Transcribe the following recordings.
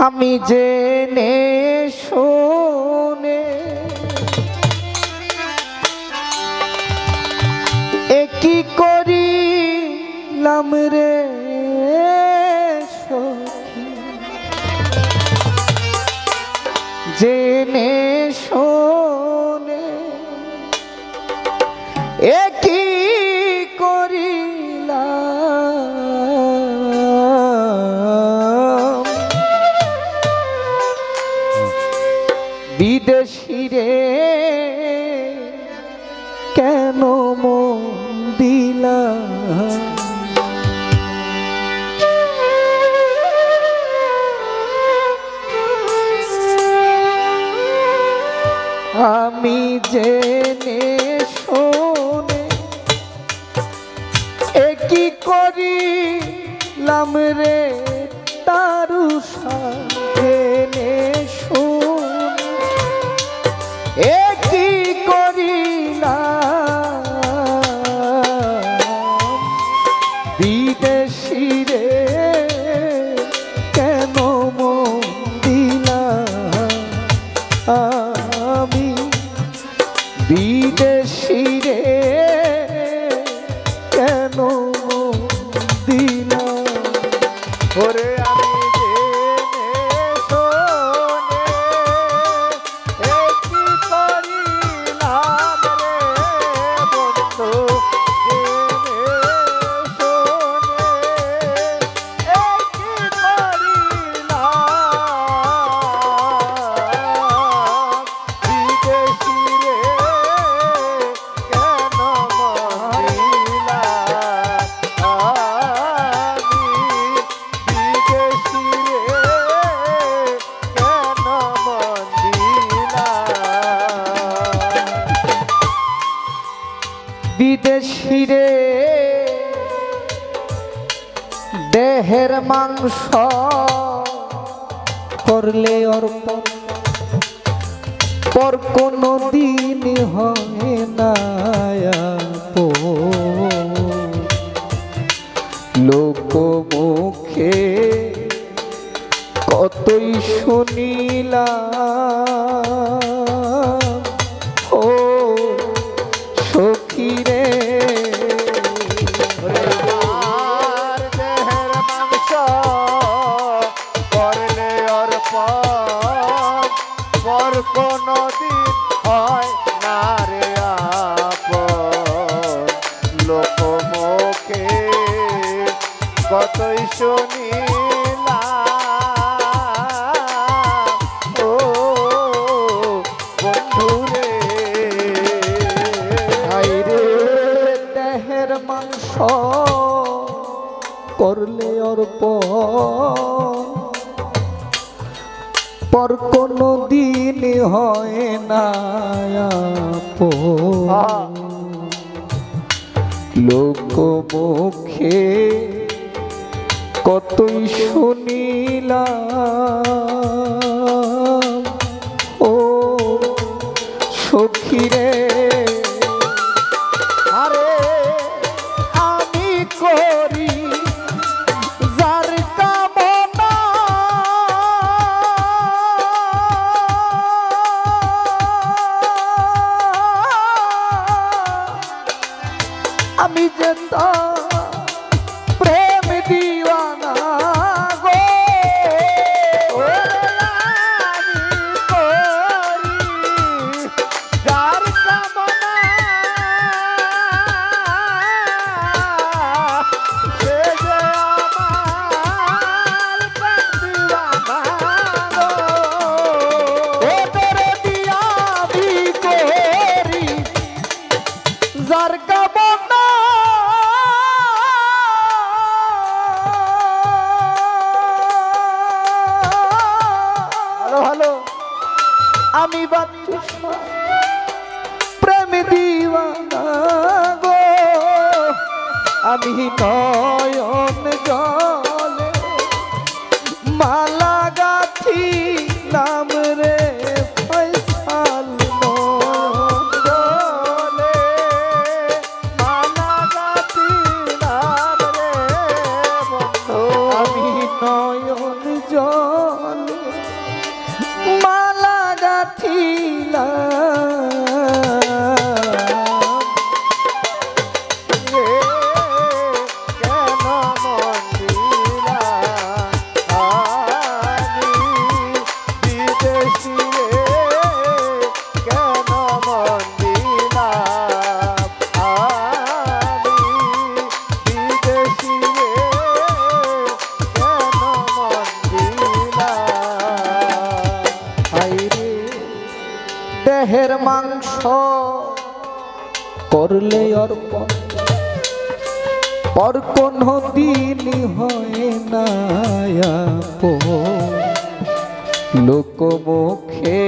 আমি জেনে শুনে একই করিলাম রে সখী, জেনে শুনে একই করিলাম, বিদেশি রে কেন মন দিলাম, আমি জেনে শুনে একই করিলাম রে তারুষা, জেনে শুনে একই করিলাম, বিদেশি রে কেন মন দিলাম, আমি বিদেশি রে কেন দিলাম, ওরে আমি জেনে শুনে একই করিলাম রে বন্ধু, জেনে শুনে একই করিলাম, বিদেশি রে কেন বিদেশি রে দেহের মাংস করলে অর্পণ, পর কোনো দিন হয় না আপন, লোক মুখে কতই শুনিলাম, ও সখী রে দেহের মাংস করলে অর্পণ, পর কোনো দিন হয় না রে আপন, লোক মুখে কতই শুনিলাম, ও বন্ধু রে, হায় রে দেহের মাংস করলে অর্পণ, পর কোনো দিন হয় না আপন, লোক মুখে কতই শুনিলাম, ও সখী রে, আরে আমি করি যার কামনা, আমি যে প্রেম দিওয়ানা গো, আমি করি যার কামনা, সে যে আমার প্রেম দিওয়ানা গো, তোরে দিয়া আমি করি যার কামনা, আমি বাচ্চা প্রেম দিওয়ানা গো, আমি নয়ন জলে মালা গাঁথিলাম রে ফয়সাল নয়ন জলে, মালা গাঁথিলাম রে বন্ধু, আমি নয়ন জলে মাংস করলে অর্পণ পর কোনো দিন হয় না আপন। লোকমুখে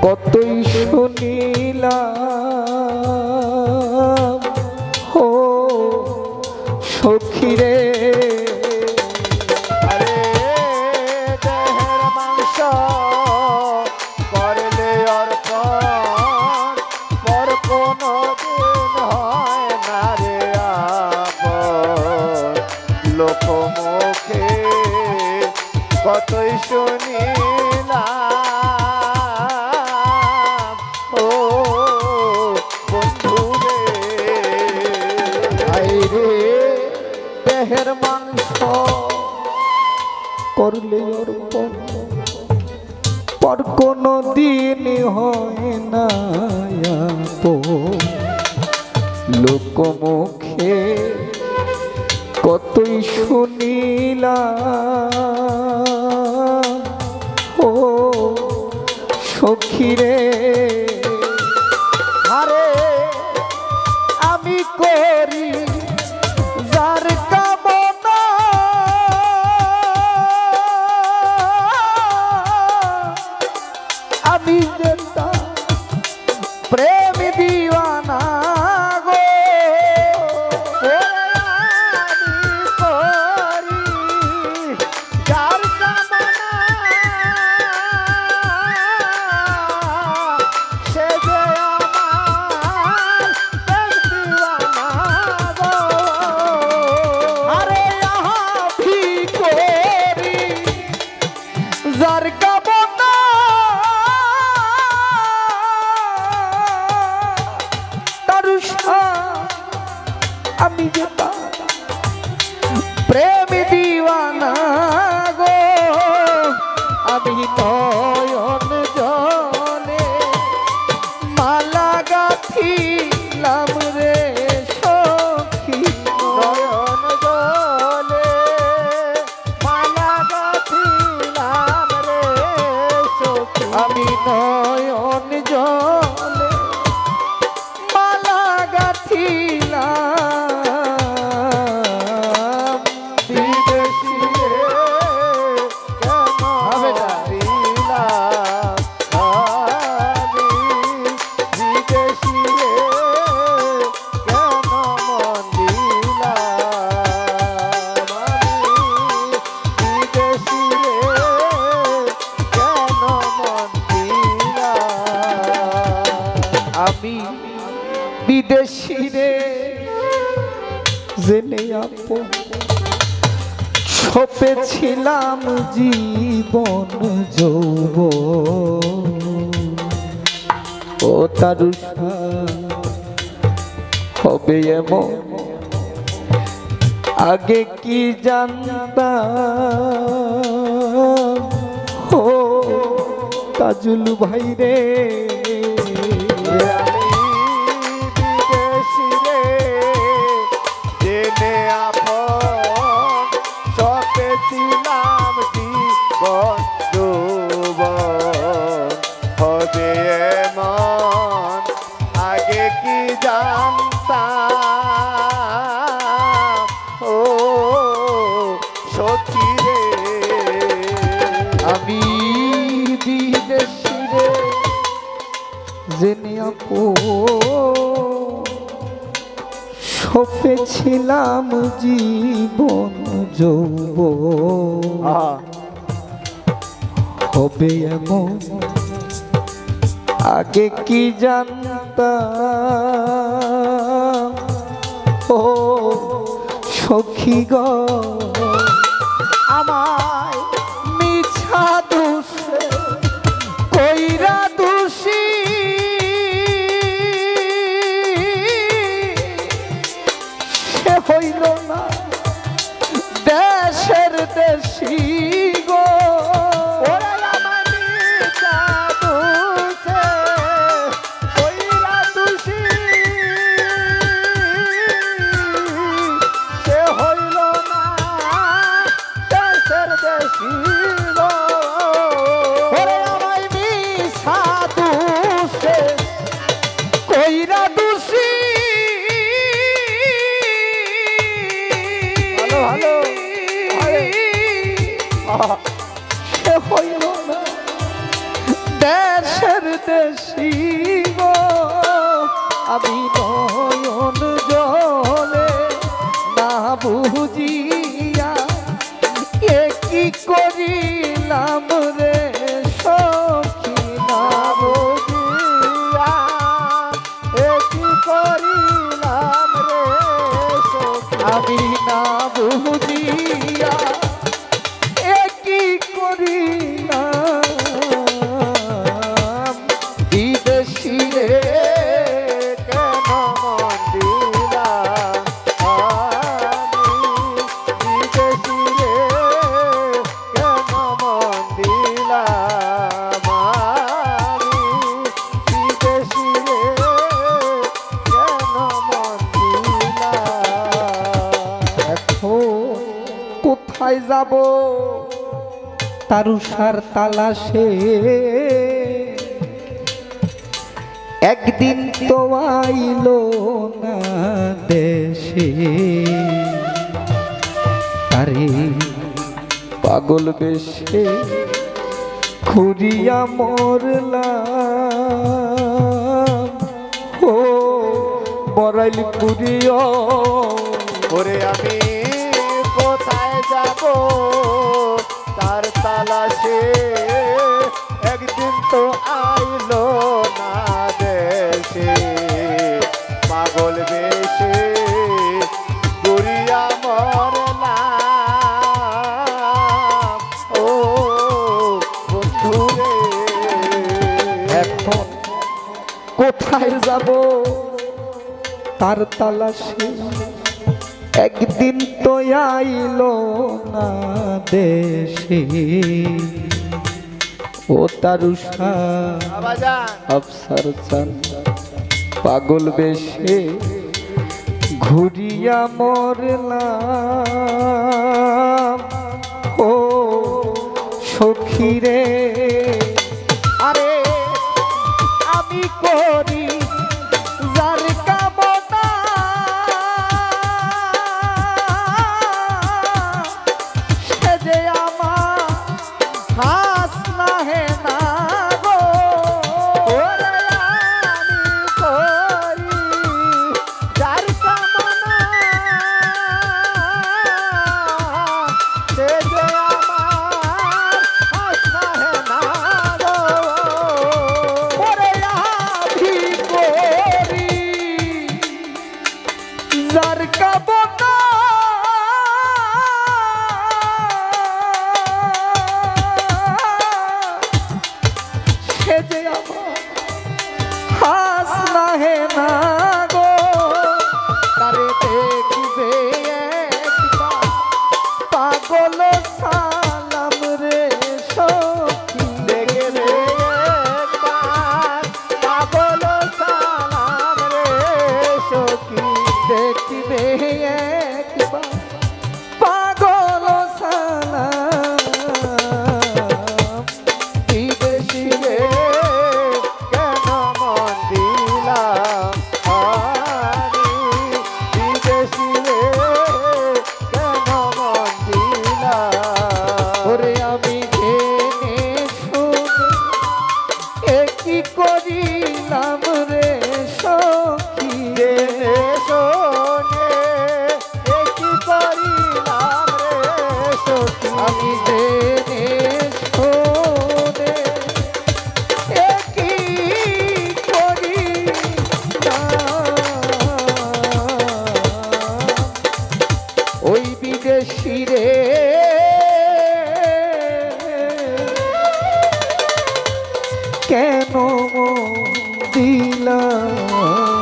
কতই শুনিলাম ও সখীরে, আরে দেহের মাংস করলে অর্পণ পর কোনো দিন হয় না রে আপন। লোকমুখে কতই শুনিলাম ও বন্ধু রে। আইরে দেহের মাংস করলে অর্পণ পর কোনো দিন হয় না আপন। লোকমুখে কতই শুনিলাম ও সখীরে, আরে আমি করি যার কামনা আমি যে তার প্রেম দিওয়ানা গো। আমি করি যার কামনা সে যে আমার প্রেম দিওয়ানা গো। আরে আমি করি যার কামনা তার আমি যে তার প্রেম দিওয়ানা গো। আমি নয়ন জলে মালা গাঁথিলাম রে সখী। নয়ন জলে মালা গাঁথিলাম রে সখী। আমি নয়ন জলে মালা গাঁথিলাম বিদেশী রে কেন দিলাম আমি বিদেশী রে কেন মন দিলাম আমি বিদেশী রে কেন মন দিলাম। আমি বিদেশি রে জেনে আপন ছপেছিলাম জীবন যৌবন ও তারুষা হবে এমন আগে কি জানতাম ও তাজুল ভাই রে। বিদেশী রে জেনে আপন সপেছিলাম জীবন যৌবন হবে এমন আগে কি জানতাম ও সখী রে। আমি বিদেশি রে জেনে আপন সপেছিলাম জীবন যৌবন হবে এমন আগে কি জানতাম ও সখী গো। আমায় মিছা দোষে কইরা দোষী সে হইল না দেশের দেশি গো। ওরে আমার মিছা দোষে কইরা দোষী সে হইল না দেশের দেশী গো। ওরে আমায় মিছা দোষে সে হইল না দেশের দেশি গো আমি নয়ন জলে না বুঝিয়া এ কি করিলাম রে সখী না বুঝিয়া এ কি করিলাম রে সখী আমি না বুঝিয়া এ কি করিলাম বিদেশি রে কেন মন দিলাম আমি বিদেশি রে কেন মন দিলাম আমি বিদেশি রে কেন মন দিলাম এখন কোথায় যাব তারুষার তালাশে একদিন তো আইলো না দেশে তারে পাগল বেশে খুঁজিয়া মরলাম ও বরাইল পুরিয় ওরে আমি কোথায় যাব তার তালাশে একদিন তো আইলো না দেশে পাগল বেশে গুড়িয়া মরলাম ও বন্ধু রে এখন কোথায় যাব তার তালাশে একদিন তো আইলো না দেশে ও তারুষা বাবাজান আফসার চান পাগল বেশে ঘুরিয়া মরলাম ও সখীরে আরে আমি করি যার কামনা সে যে আমার হাস না হে না গো ওরে আমি করি যার কামনা সে যে আমার হাস না হে না গো ওরে আমি করি যার কামনা সে যে আমার হাস না হে না গো তারে দেখিবে একবার পাগল সালাম রে সখী দেখে রে একবার পাগল সালাম রে সখী দেখিবে একবার পাগল সালাম বিদেশি রে কেন মন দিলাম আমি বিদেশি রে কেন মন দিলাম ওরে আমি জেনে শুনে একই করিলাম রে সখী জেনে শোনে কি করিলাম রে সখী আমি জেনে শুনে একই করিলাম ওই বিদেশি রে কেন দিলাম